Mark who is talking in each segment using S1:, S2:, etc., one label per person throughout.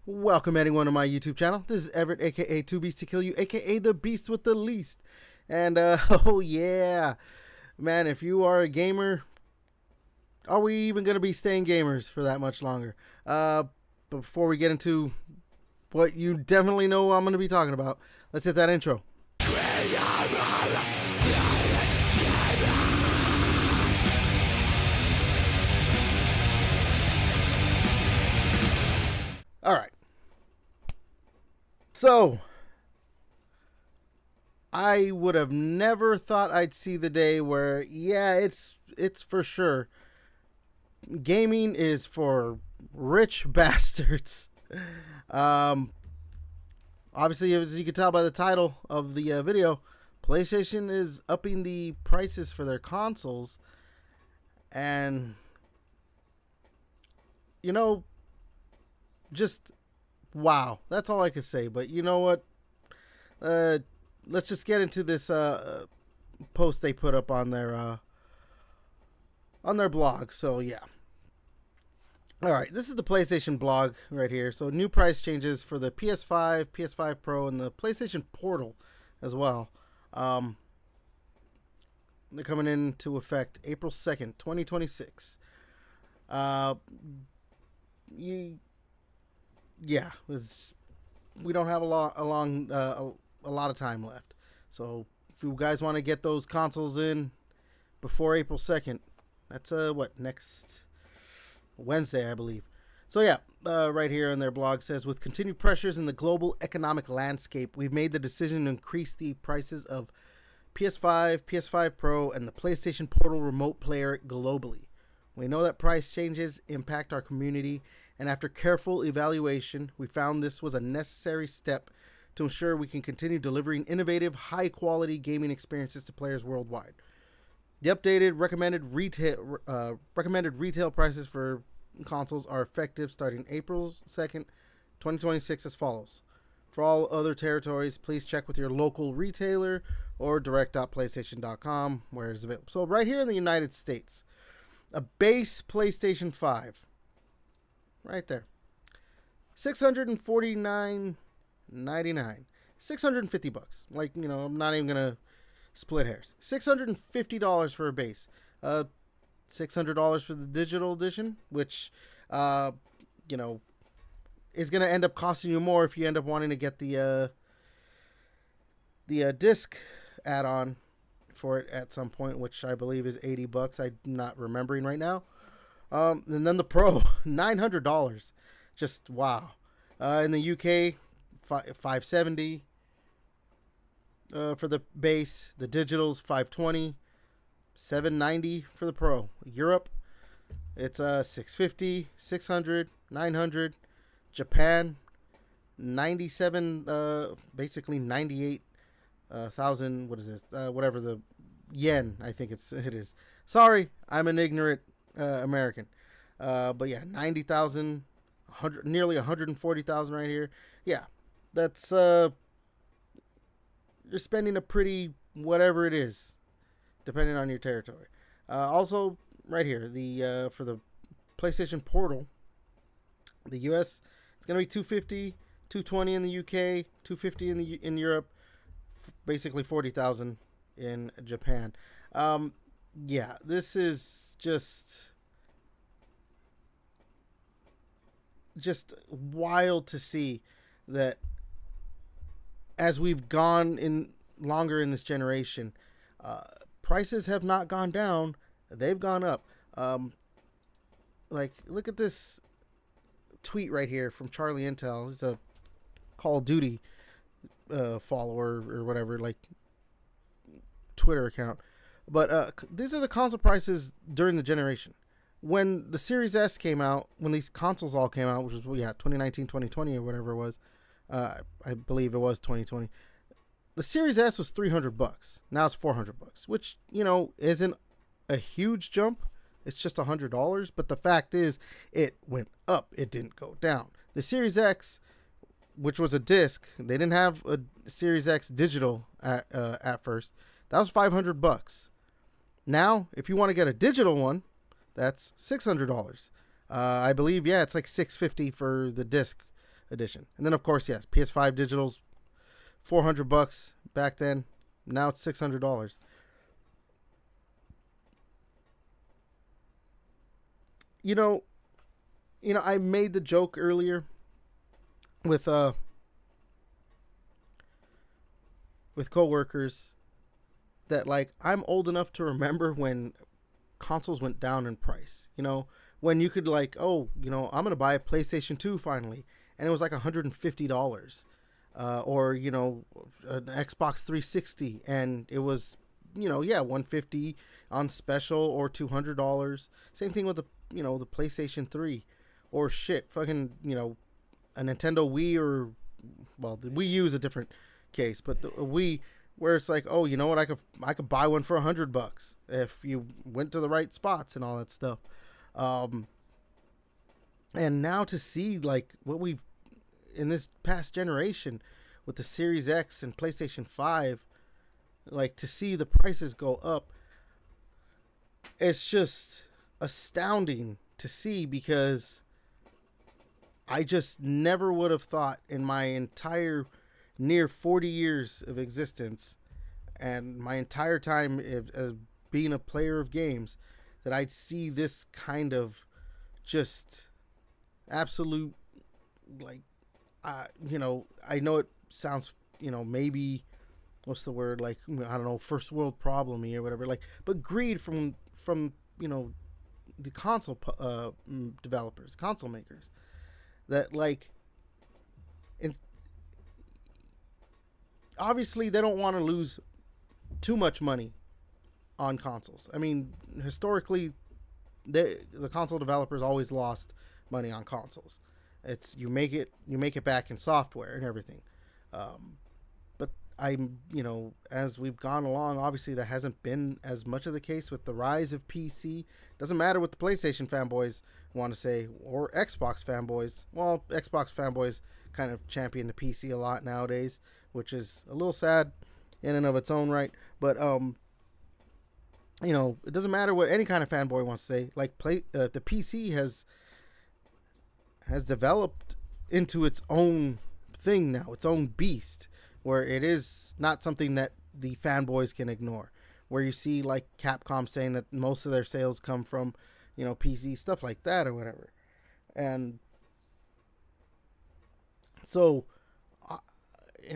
S1: Welcome anyone to my YouTube channel. This is Everett, aka Two Beasts to Kill You, aka the Beast with the Least. And oh yeah, man, if you are a gamer, are we even gonna be staying gamers for that much longer? But before we get into what you definitely know I'm gonna be talking about, let's hit that intro. All right. So, I would have never thought I'd see the day where, yeah, it's for sure. Gaming is for rich bastards. Obviously, as you can tell by the title of the video, PlayStation is upping the prices for their consoles. And, you know, just wow, that's all I can say. But you know what, let's just get into this post they put up on their blog. So yeah, all right, this is the PlayStation blog right here. So new price changes for the PS5, PS5 Pro, and the PlayStation Portal as well. They're coming into effect April 2nd, 2026. Yeah, we don't have a lot of time left. So if you guys want to get those consoles in before April 2nd, that's next Wednesday, I believe. So yeah, right here on their blog says, with continued pressures in the global economic landscape, we've made the decision to increase the prices of PS5, PS5 Pro, and the PlayStation Portal remote player globally. We know that price changes impact our community, and after careful evaluation, we found this was a necessary step to ensure we can continue delivering innovative, high-quality gaming experiences to players worldwide. The updated recommended retail prices for consoles are effective starting April 2nd, 2026 as follows. For all other territories, please check with your local retailer or direct.playstation.com where it is available. So right here in the United States, a base PlayStation 5, right there, $649.99, $650. Like, you know, I'm not even gonna split hairs. $650 for a base. $600 for the digital edition, which, you know, is gonna end up costing you more if you end up wanting to get the disc add-on for it at some point, which I believe is $80. I'm not remembering right now. And then the Pro, $900. Just wow. In the UK, $570 for the base. The digital's $520, $790 for the Pro. Europe, it's $650, $600, $900. Japan, 97, basically 98,000. What is this? Whatever the yen, I think it is. Sorry, I'm an ignorant American. But yeah, 90,000, nearly 140,000 right here. Yeah, that's you're spending a pretty whatever it is, depending on your territory. Also, right here, the for the PlayStation Portal, the US, it's gonna be $250, $220 in the UK, $250 in Europe, basically 40,000 in Japan. Yeah, this is just wild to see that as we've gone in longer in this generation, prices have not gone down, they've gone up. Like, look at this tweet right here from Charlie Intel. He's a Call of Duty follower or whatever, like Twitter account. But these are the console prices during the generation. When the Series S came out, when these consoles all came out, which was 2019, 2020 or whatever it was, I believe it was 2020. The Series S was $300. Now it's $400, which, you know, isn't a huge jump. It's just $100, but the fact is, it went up. It didn't go down. The Series X, which was a disc, they didn't have a Series X digital at first. That was $500. Now, if you want to get a digital one, that's $600. I believe, yeah, it's like $650 for the disc edition. And then of course, yes, PS5 digital's $400 back then. Now it's $600. You know, I made the joke earlier with coworkers that, like, I'm old enough to remember when consoles went down in price. When you could, like, oh, I'm gonna buy a PlayStation 2 finally, and it was like $150, or an Xbox 360, and it was $150 on special, or $200. Same thing with the PlayStation 3, or shit, fucking a Nintendo Wii, or well, the Wii U is a different case, but the Wii, where it's like, oh, you know what, I could buy one for $100 if you went to the right spots and all that stuff. And now to see, like, what we've in this past generation with the Series X and PlayStation 5, like, to see the prices go up, it's just astounding to see, because I just never would have thought in my entire near 40 years of existence and my entire time as being a player of games that I'd see this kind of just absolute, like, I know it sounds, maybe, what's the word, like, I don't know, first world problem or whatever, like, but greed from the console developers, console makers, that, like, obviously they don't want to lose too much money on consoles. I mean, historically, the console developers always lost money on consoles. It's you make it back in software and everything. But as we've gone along, obviously that hasn't been as much of the case with the rise of PC. Doesn't matter what the PlayStation fanboys want to say, or Xbox fanboys. Well, Xbox fanboys kind of champion the PC a lot nowadays, which is a little sad in and of its own right. But it doesn't matter what any kind of fanboy wants to say. Like, the PC has developed into its own thing now, its own beast, where it is not something that the fanboys can ignore. Where you see, like, Capcom saying that most of their sales come from, PC, stuff like that or whatever. And so, I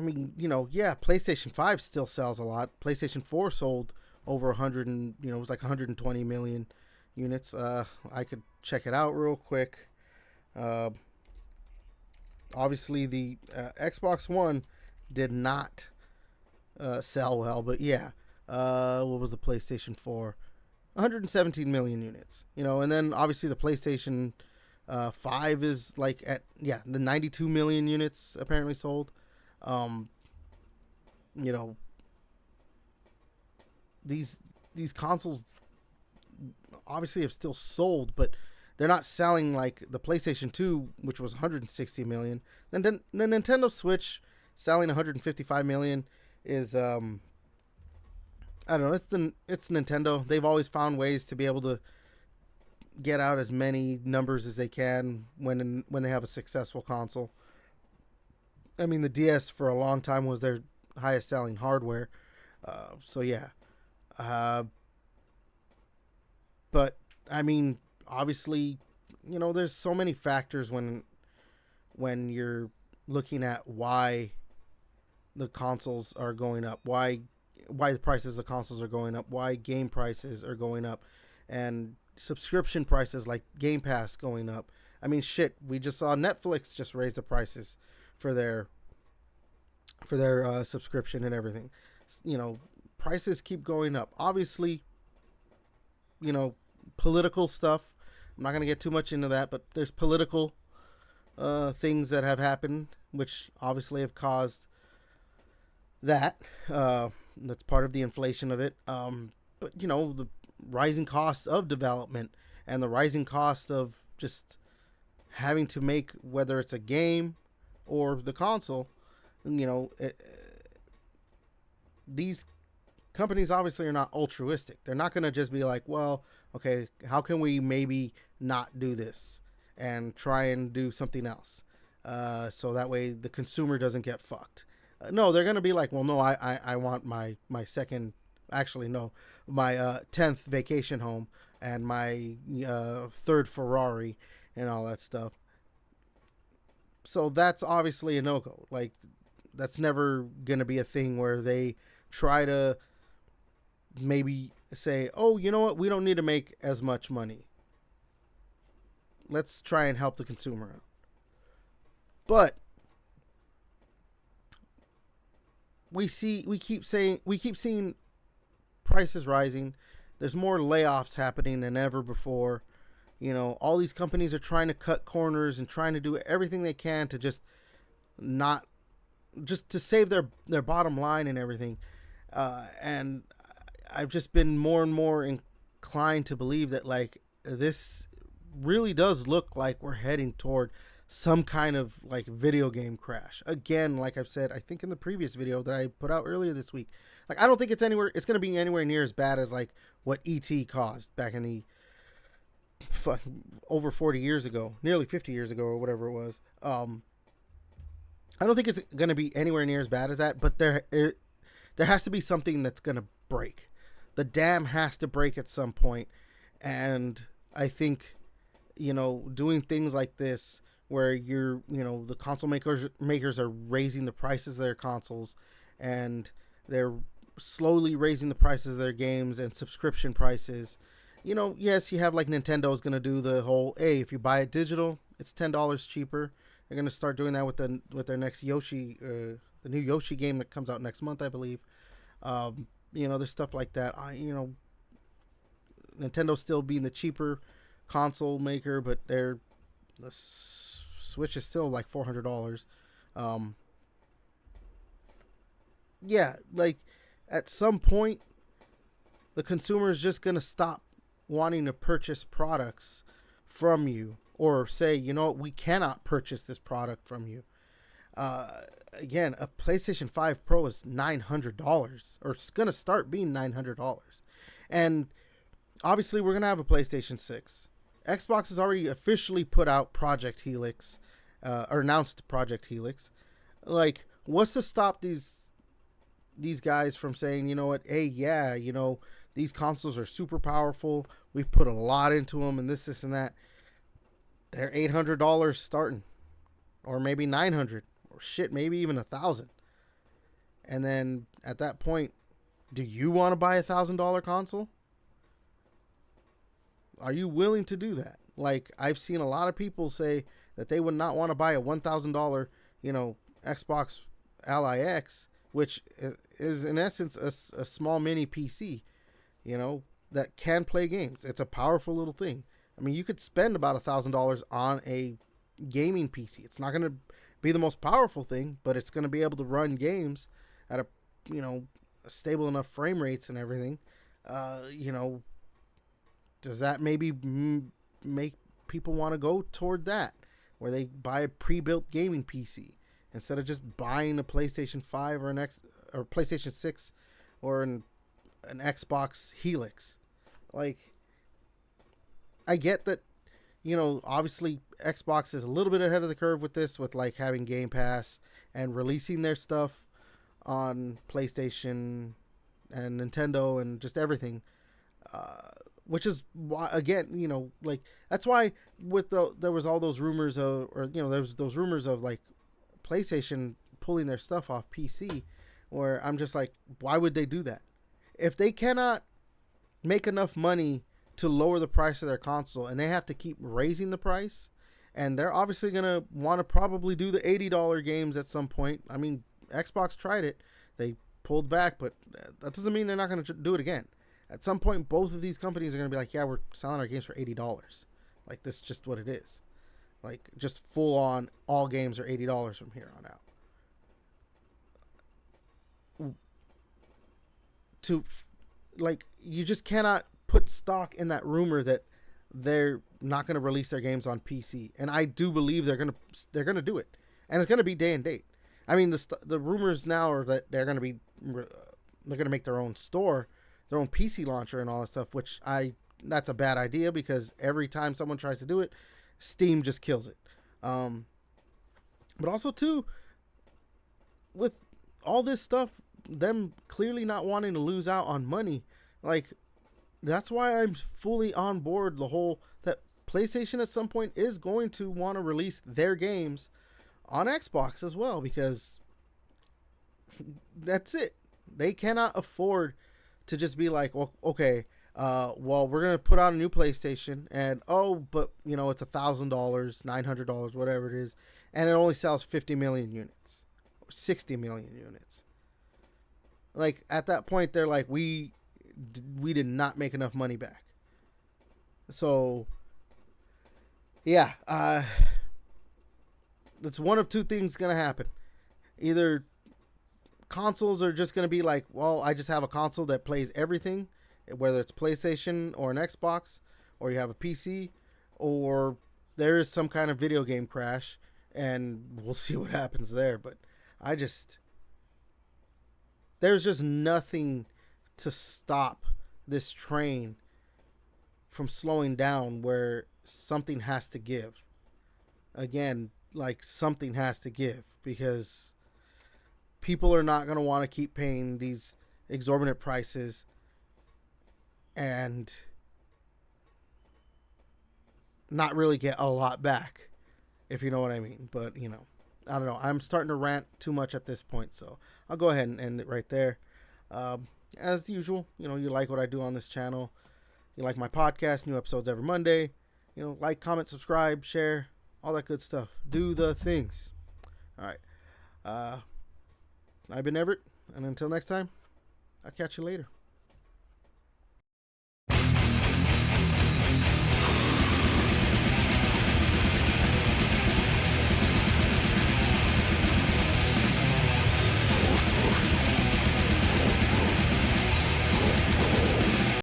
S1: mean, PlayStation 5 still sells a lot. PlayStation 4 sold over 100 and, it was like 120 million units. I could check it out real quick. Obviously, the Xbox One did not sell well, but yeah. What was the PlayStation 4? 117 million units. And then obviously the PlayStation 5 is like the 92 million units apparently sold. These consoles obviously have still sold, but they're not selling like the PlayStation 2, which was 160 million. Then the Nintendo Switch selling 155 million is I don't know. It's Nintendo. They've always found ways to be able to get out as many numbers as they can when they have a successful console. I mean, the DS for a long time was their highest selling hardware. So yeah. But I mean, obviously, there's so many factors when you're looking at why the consoles are going up, why the prices of consoles are going up, why game prices are going up, and subscription prices like Game Pass going up. I mean, shit, we just saw Netflix just raise the prices for their subscription and everything. Prices keep going up. Obviously, political stuff. I'm not going to get too much into that, but there's political things that have happened, which obviously have caused that. That's part of the inflation of it. But, the rising costs of development and the rising cost of just having to make, whether it's a game or the console, these companies obviously are not altruistic. They're not going to just be like, well, okay, how can we maybe not do this and try and do something else? so that way the consumer doesn't get fucked. No, they're gonna be like, well, no, I want my second, actually no, my 10th vacation home and my third Ferrari and all that stuff. So that's obviously a no go. Like, that's never gonna be a thing where they try to maybe say, oh, you know what, we don't need to make as much money. Let's try and help the consumer out. But we keep seeing prices rising. There's more layoffs happening than ever before. All these companies are trying to cut corners and trying to do everything they can to just not just to save their bottom line and everything. And I've just been more and more inclined to believe that, like, this really does look like we're heading toward some kind of like video game crash. Again, like I've said, I think in the previous video that I put out earlier this week, like, I don't think it's going to be anywhere near as bad as like what ET caused back in the over 40 years ago, nearly 50 years ago or whatever it was. I don't think it's going to be anywhere near as bad as that, but there has to be something that's going to break. The dam has to break at some point, and I think, doing things like this where the console makers are raising the prices of their consoles, and they're slowly raising the prices of their games and subscription prices. Yes, you have like Nintendo's going to do the whole, hey, if you buy it digital, it's $10 cheaper. They're going to start doing that with their next Yoshi, the new Yoshi game that comes out next month, I believe. There's stuff like that. Nintendo's still being the cheaper console maker, but the Switch is still like $400. Yeah, like, at some point, the consumer is just going to stop wanting to purchase products from you, or say, we cannot purchase this product from you. Again, a PlayStation 5 Pro is $900, or it's going to start being $900. And obviously, we're going to have a PlayStation 6. Xbox has already officially put out Project Helix, or announced Project Helix. Like, what's to stop these guys from saying, hey, yeah, these consoles are super powerful. We've put a lot into them, and this, and that. They're $800 starting, or maybe $900, or shit, maybe even $1,000. And then at that point, do you want to buy $1,000 console? Are you willing to do that? Like, I've seen a lot of people say that they would not want to buy a $1,000, Xbox Ally X, which is in essence a small mini PC, that can play games. It's a powerful little thing. I mean, you could spend about $1,000 on a gaming PC. It's not going to be the most powerful thing, but it's going to be able to run games at a stable enough frame rates and everything. Does that maybe make people want to go toward that, where they buy a pre-built gaming PC instead of just buying a PlayStation 5 or or PlayStation 6 or an Xbox Helix? Like, I get that, obviously Xbox is a little bit ahead of the curve with this, with like having Game Pass and releasing their stuff on PlayStation and Nintendo and just everything. Which is why, again, like, that's why there was all those rumors of, or, there's those rumors of like PlayStation pulling their stuff off PC, where I'm just like, why would they do that? If they cannot make enough money to lower the price of their console, and they have to keep raising the price, and they're obviously going to want to probably do the $80 games at some point. I mean, Xbox tried it. They pulled back, but that doesn't mean they're not going to do it again. At some point, both of these companies are going to be like, yeah, we're selling our games for $80. Like, that's just what it is. Like, just full on, all games are $80 from here on out. You just cannot put stock in that rumor that they're not going to release their games on PC. And I do believe they're going to do it. And it's going to be day and date. I mean, the rumors now are that they're going to make their own store, their own PC launcher and all that stuff, which that's a bad idea, because every time someone tries to do it, Steam just kills it. But also too, with all this stuff, them clearly not wanting to lose out on money, like that's why I'm fully on board the whole that PlayStation at some point is going to want to release their games on Xbox as well, because that's it. They cannot afford to just be like, well, okay, well, we're gonna put out a new PlayStation, and but it's $1,000, $900, whatever it is, and it only sells 50 million units or 60 million units. Like at that point, they're like, we did not make enough money back. So yeah, it's one of two things gonna happen. Either consoles are just gonna be like, well, I just have a console that plays everything, whether it's PlayStation or an Xbox, or you have a PC, or there is some kind of video game crash, and we'll see what happens there. But there's just nothing to stop this train from slowing down, where something has to give. Again, like something has to give, because people are not going to want to keep paying these exorbitant prices and not really get a lot back, if you know what I mean. But, I don't know. I'm starting to rant too much at this point, so I'll go ahead and end it right there. As usual, you like what I do on this channel. You like my podcast, new episodes every Monday. Like, comment, subscribe, share, all that good stuff. Do the things. All right. I've been Everett, and until next time, I'll catch you later.